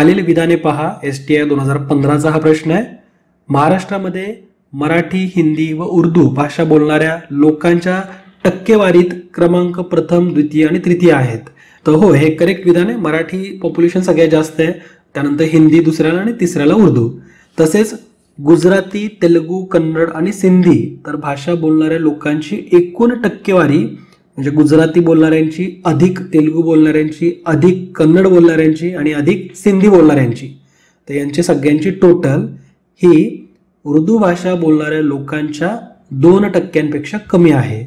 खालील विधाने पहा. STI 2015चा हा प्रश्न आहे. महाराष्ट्रामध्ये मराठी, हिंदी व उर्दू भाषा बोलणाऱ्या लोकांच्या टक्केवारीत क्रमांक प्रथम, द्वितीय आणि तृतीय आहेत. तर हो, हे करेक्ट विधान आहे. मराठी पॉप्युलेशन सगळ्यात जास्त आहे, त्यानंतर हिंदी दुसऱ्याला आणि तिसऱ्याला उर्दू. तसेच गुजराती, तेलुगू, कन्नड आणि सिंधी तर भाषा बोलणाऱ्या लोकांची एकूण टक्केवारी म्हणजे गुजराती बोलणाऱ्यांची अधिक तेलुगू बोलणाऱ्यांची अधिक कन्नड बोलणाऱ्यांची आणि अधिक सिंधी बोलणाऱ्यांची, तर यांची सगळ्यांची टोटल ही उर्दू भाषा बोलणाऱ्या लोकांच्या 2% कमी आहे.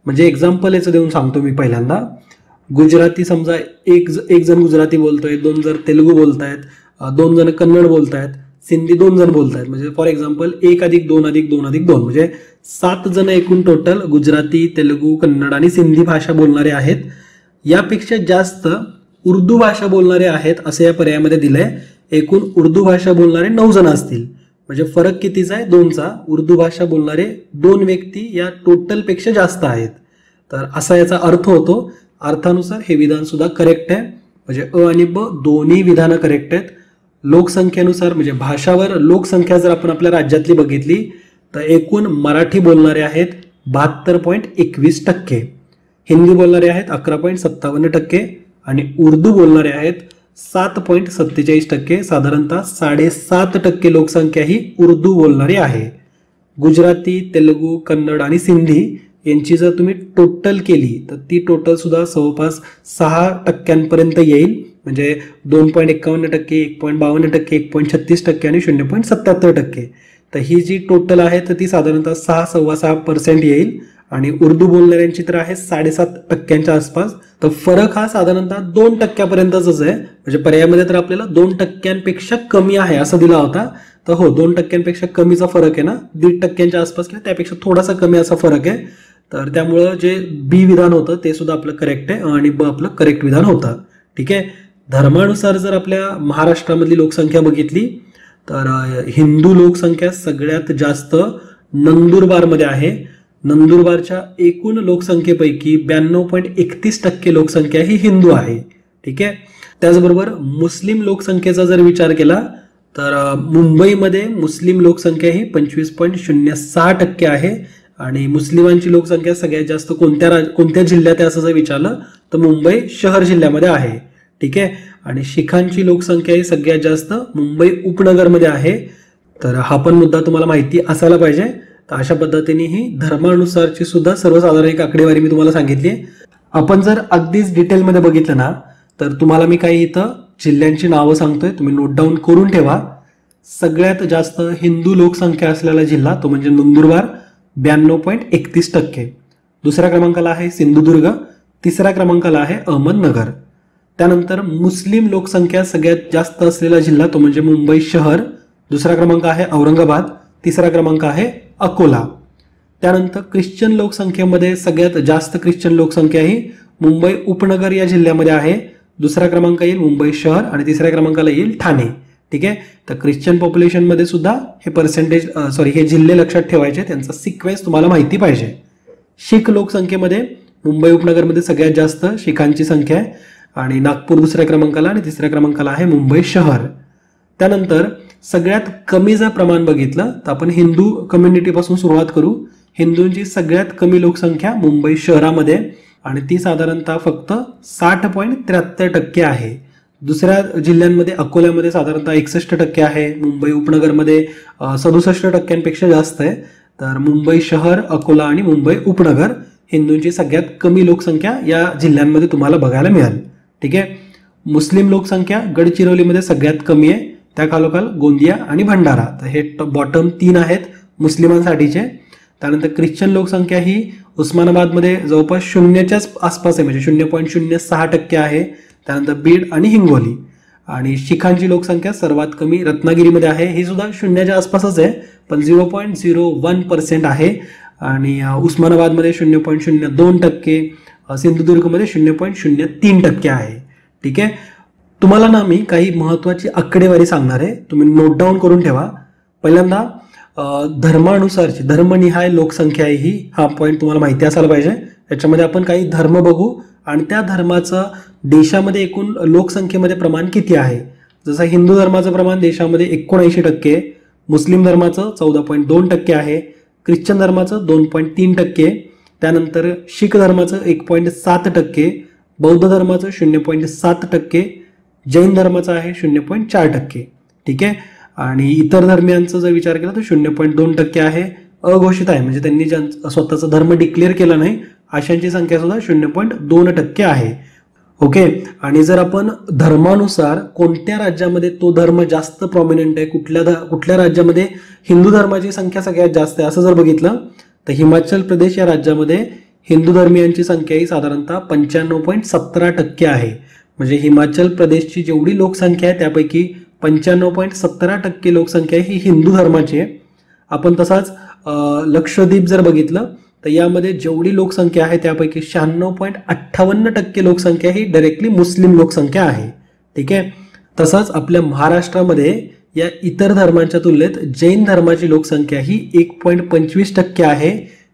म्हणजे एक्झाम्पल याचं देऊन सांगतो मी. पहिल्यांदा गुजराती समजा एक जण गुजराती बोलतोय, 2 जण तेलुगू बोलतायत, 2 जण कन्नड बोलतायत, सिंधी 2 जण बोलतायत. म्हणजे फॉर एक्झाम्पल 1+2+2+2 म्हणजे 7 जण एकूण टोटल गुजराती, तेलुगू, कन्नड आणि सिंधी भाषा बोलणारे आहेत. यापेक्षा जास्त उर्दू भाषा बोलणारे आहेत असे या पर्यायामध्ये दिलंय. एकूण उर्दू भाषा बोलणारे 9 जण असतील. म्हणजे फरक कितीचा आहे? 2चा. उर्दू भाषा बोलणारे 2 व्यक्ती या टोटलपेक्षा जास्त आहेत. तर असा याचा अर्थ होतो. अर्थानुसार हे विधान सुद्धा करेक्ट आहे. म्हणजे अ आणि ब दोन्ही विधानं करेक्ट आहेत. लोकसंख्येनुसार म्हणजे भाषावर लोकसंख्या जर आपण आपल्या राज्यातली बघितली तर एकूण मराठी बोलणारे आहेत 72.21%, हिंदी बोलणारे आहेत 11.57% आणि उर्दू बोलणारे आहेत 7.47%. साधारणतः 7.5% लोकसंख्या ही उर्दू बोलणारी आहे. गुजराती, तेलुगू, कन्नड आणि सिंधी यांची जर तुम्ही टोटल केली तर ती टोटल सुद्धा जवळपास 6% येईल. म्हणजे 2.51%, 1.52%, 1.36% आणि 0.77%. तर ही जी टोटल आहे तर ती साधारणतः 6.6% येईल. आणि उर्दू बोलणाऱ्यांची तर आहे 7.5% आसपास. तर फरक हा साधारणतः 2%पर्यंतच आहे. म्हणजे पर्यायामध्ये तर आपल्याला 2% कमी आहे असं दिला होता. तर हो, 2% कमीचा फरक आहे ना, 1.5% आसपास किंवा त्यापेक्षा थोडासा कमी असा फरक आहे. तर त्यामुळं जे बी विधान होतं ते सुद्धा आपलं करेक्ट आहे आणि ब आपलं करेक्ट विधान होतं. ठीक आहे. धर्मानुसार जर आपल्या महाराष्ट्रामधली लोकसंख्या बघितली तर हिंदू लोकसंख्या सगळ्यात जास्त नंदुरबारमध्ये आहे. नंदुरबारच्या एकूण लोकसंख्येपैकी 92.31% लोकसंख्या ही हिंदू आहे. ठीक आहे. त्याचबरोबर मुस्लिम लोकसंख्येचा जर विचार केला तर मुंबईमध्ये मुस्लिम लोकसंख्या ही 25.06% आहे. आणि मुस्लिमांची लोकसंख्या सगळ्यात जास्त कोणत्या जिल्ह्यात आहे असं जर विचारलं तर मुंबई शहर जिल्ह्यामध्ये आहे. ठीक आहे. आणि शिखांची लोकसंख्या ही सगळ्यात जास्त मुंबई उपनगरमध्ये आहे. तर हा पण मुद्दा तुम्हाला माहिती असायला पाहिजे. तर अशा पद्धतीने ही धर्मानुसारची सुद्धा सर्वसाधारण एक आकडेवारी मी तुम्हाला सांगितली. आपण जर अगदीच डिटेलमध्ये बघितलं ना तर तुम्हाला मी काही इथं जिल्ह्यांची नावं सांगतोय, तुम्ही नोट डाऊन करून ठेवा. सगळ्यात जास्त हिंदू लोकसंख्या असलेला जिल्हा तो म्हणजे नंदुरबार 92.31%. दुसऱ्या क्रमांकाला आहे सिंधुदुर्ग, तिसऱ्या क्रमांकाला आहे अहमदनगर. त्यानंतर मुस्लिम लोकसंख्या सगळ्यात जास्त असलेला जिल्हा तो म्हणजे मुंबई शहर, दुसरा क्रमांक आहे औरंगाबाद, तिसरा क्रमांक आहे अकोला. त्यानंतर ख्रिश्चन लोकसंख्येमध्ये सगळ्यात जास्त ख्रिश्चन लोकसंख्या ही मुंबई उपनगर या जिल्ह्यामध्ये आहे. दुसरा क्रमांक येईल मुंबई शहर आणि तिसऱ्या क्रमांकाला येईल ठाणे. ठीक आहे. तर ख्रिश्चन पॉप्युलेशनमध्ये सुद्धा हे जिल्हे लक्षात ठेवायचे, त्यांचा सिक्वेन्स तुम्हाला माहिती पाहिजे. शीख लोकसंख्येमध्ये मुंबई उपनगरमध्ये सगळ्यात जास्त शिखांची संख्या आहे आणि नागपूर दुसऱ्या क्रमांकाला आणि तिसऱ्या क्रमांकाला आहे मुंबई शहर. त्यानंतर सगळ्यात कमी जर प्रमाण बघितलं तर आपण हिंदू कम्युनिटीपासून सुरुवात करू. हिंदूंची सगळ्यात कमी लोकसंख्या मुंबई शहरामध्ये आणि ती साधारणतः फक्त 60.73% आहे. दुसऱ्या जिल्ह्यांमध्ये अकोल्यामध्ये साधारणतः 61% आहे. मुंबई उपनगरमध्ये 67% जास्त आहे. तर मुंबई शहर, अकोला आणि मुंबई उपनगर हिंदूंची सगळ्यात कमी लोकसंख्या या जिल्ह्यांमध्ये तुम्हाला बघायला मिळेल. ठीक आहे. मुस्लिम लोकसंख्या गडचिरोलीमध्ये सगळ्यात कमी आहे, त्या खालोखाल गोंदिया आणि भंडारा. तर हे बॉटम 3 आहेत मुस्लिमांसाठीचे. त्यानंतर ख्रिश्चन लोकसंख्या ही उस्मानाबादमध्ये जवळपास 0च्याच आसपास आहे, म्हणजे 0.06% आहे. त्यानंतर बीड आणि हिंगोली. आणि शिखांची लोकसंख्या सर्वात कमी रत्नागिरीमध्ये आहे, ही सुद्धा 0च्या आसपासच आहे पण 0.01% आहे. आणि उस्मानाबादमध्ये 0.02%, सिंधुदुर्गमध्ये 0.03% आहे. ठीक आहे. तुम्हाला ना मी काही महत्वाची आकडेवारी सांगणार आहे, तुम्ही नोट डाऊन करून ठेवा. पहिल्यांदा धर्मानुसारची धर्मनिहाय लोकसंख्या ही हा पॉईंट तुम्हाला माहिती असायला पाहिजे. याच्यामध्ये आपण काही धर्म बघू आणि त्या धर्माचं देशामध्ये एकूण लोकसंख्येमध्ये प्रमाण किती आहे. जसं हिंदू धर्माचं प्रमाण देशामध्ये 79%, मुस्लिम धर्माचं 14.2% आहे, ख्रिश्चन धर्माचं 2.3%, त्यानंतर शीख धर्माचं 1.7%, बौद्ध धर्माचं 0.7%, जैन धर्माचं आहे 0.4%. ठीक आहे. आणि इतर धर्मियांचा जर विचार केला तर 0.2% आहे. अघोषित आहे म्हणजे त्यांनी स्वतःचा धर्म डिक्लेअर केला नाही अशांची संख्या सुद्धा 0.2% आहे. ओके. आणि जर आपण धर्मानुसार कोणत्या राज्यामध्ये तो धर्म जास्त प्रॉमिनंट आहे, कुठल्या राज्यामध्ये हिंदू धर्माची संख्या सगळ्यात जास्त आहे असं जर बघितलं तर हिमाचल प्रदेश या राज्यामध्ये हिंदू धर्मियांची संख्या ही साधारणतः 95.17% आहे. म्हणजे हिमाचल प्रदेशची जेवढी लोकसंख्या आहे त्यापैकी 95.17% लोकसंख्या ही हिंदू धर्माची आहे. आपण तसाच लक्षद्वीप जर बघितलं तर यामध्ये जेवढी लोकसंख्या आहे त्यापैकी 96.58% लोकसंख्या ही डायरेक्टली मुस्लिम लोकसंख्या आहे. ठीक आहे. तसंच आपल्या महाराष्ट्रामध्ये या इतर धर्मांच्या तुलनेत जैन धर्माची लोकसंख्या ही 1.25% आहे,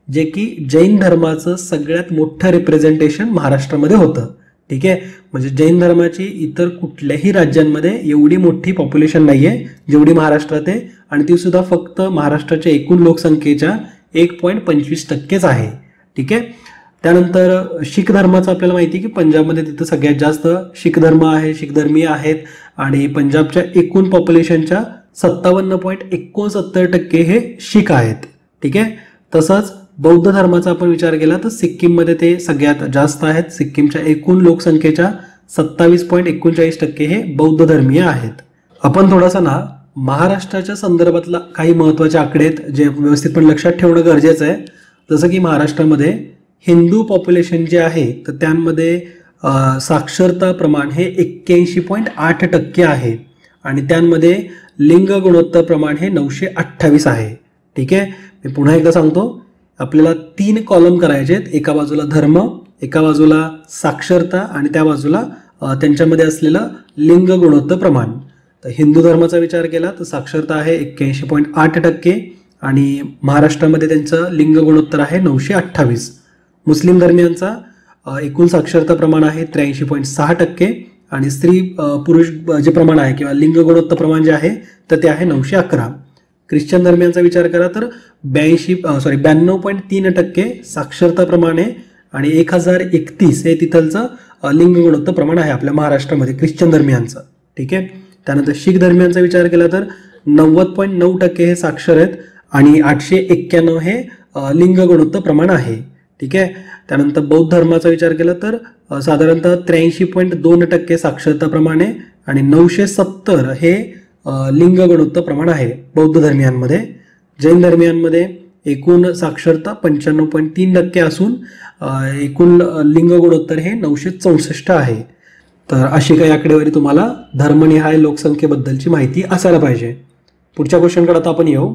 जे की जैन धर्माचं सगळ्यात मोठं रिप्रेझेंटेशन महाराष्ट्रामध्ये होतं. ठीक आहे. म्हणजे जैन धर्माची इतर कुठल्याही राज्यांमध्ये एवढी मोठी पॉप्युलेशन नाहीये जेवढी महाराष्ट्रात आहे, आणि ती सुद्धा फक्त महाराष्ट्राच्या एकूण लोकसंख्येच्या 1.25%च आहे. ठीक आहे. त्यानंतर शीख धर्माचं आपल्याला माहिती आहे की पंजाबमध्ये तिथं सगळ्यात जास्त शीख धर्म आहे, शीख धर्मीय आहेत, आणि पंजाबच्या एकूण पॉप्युलेशनच्या 57.69% हे शीख आहेत. ठीक आहे. तसंच बौद्ध धर्माचा आपण विचार केला तर सिक्कीममध्ये ते सगळ्यात जास्त आहेत. सिक्कीमच्या एकूण लोकसंख्येच्या 27.39% हे बौद्ध धर्मीय आहेत. आपण थोडासा ना महाराष्ट्राच्या संदर्भातला काही महत्त्वाचे आकडे आहेत जे व्यवस्थितपणे लक्षात ठेवणं गरजेचं आहे. जसं की महाराष्ट्रामध्ये हिंदू पॉप्युलेशन जे आहे तर त्यामध्ये साक्षरता प्रमाण हे 81.8% आहे, आणि त्यामध्ये लिंग गुणोत्तर प्रमाण हे 928 आहे. ठीक आहे. मी पुन्हा एकदा सांगतो, आपल्याला 3 कॉलम करायचे आहेत. एका बाजूला धर्म, एका बाजूला साक्षरता, आणि त्या बाजूला त्यांच्यामध्ये असलेलं लिंग गुणोत्तर प्रमाण. तर हिंदू धर्माचा विचार केला तर साक्षरता आहे 81.8%, आणि महाराष्ट्रामध्ये त्यांचं लिंग गुणोत्तर आहे 928. मुस्लिम धर्मियांचा एकूण साक्षरता प्रमाण आहे 83.6%, आणि स्त्री पुरुष जे प्रमाण आहे किंवा लिंग गुणोत्तर प्रमाण जे आहे तर ते आहे 911. ख्रिश्चन धर्मियांचा विचार करा तर 92.3% साक्षरता प्रमाण आहे, आणि 1031 हे तिथलचं लिंग गुणोत्तर प्रमाण आहे आपल्या महाराष्ट्रामध्ये ख्रिश्चन धर्मियांचं. ठीक आहे. त्यानंतर शीख धर्मियांचा विचार केला तर 90.9% हे साक्षर आहेत, आणि 891 हे लिंग गुणोत्तर प्रमाण आहे. ठीक आहे. त्यानंतर बौद्ध धर्माचा विचार केला तर साधारणतः 83.2% साक्षरता प्रमाण आहे, आणि 970 हे लिंग गुणोत्तर प्रमाण आहे बौद्ध धर्मियांमध्ये. जैन धर्मियांमध्ये एकूण साक्षरता 95.3% असून एकूण लिंग गुणोत्तर हे 964 आहे. तर अशी काही आकडेवारी तुम्हाला धर्मनिहाय लोकसंख्येबद्दलची माहिती असायला पाहिजे. पुढच्या क्वेश्चनकडे आता आपण येऊ.